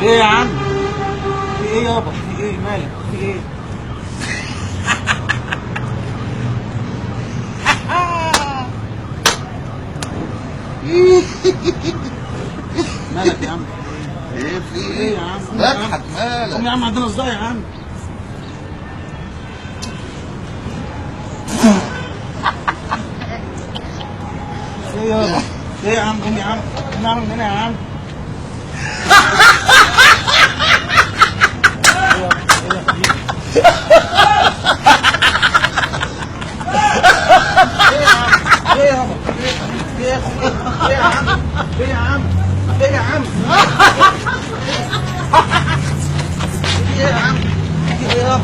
ايه يا عم؟ في ايه يابا؟ في ايه مالك؟ في ايه؟ مالك يا عم؟ ايه في ايه ايه؟ يا عم؟ بضحك قوم مالك؟ يا عم عندنا صداع يا عم. ايه يابا؟ ايه يا عم؟ قوم يا عم. قوم يا عم من هنا يا عم. ايه يابا؟ ايه يا حبيبي؟ ايه يابا؟ ايه يا حبيبي؟ ايه يا عم؟ ايه يا عم؟ ايه يا عم؟ ايه يا عم؟ ايه يابا؟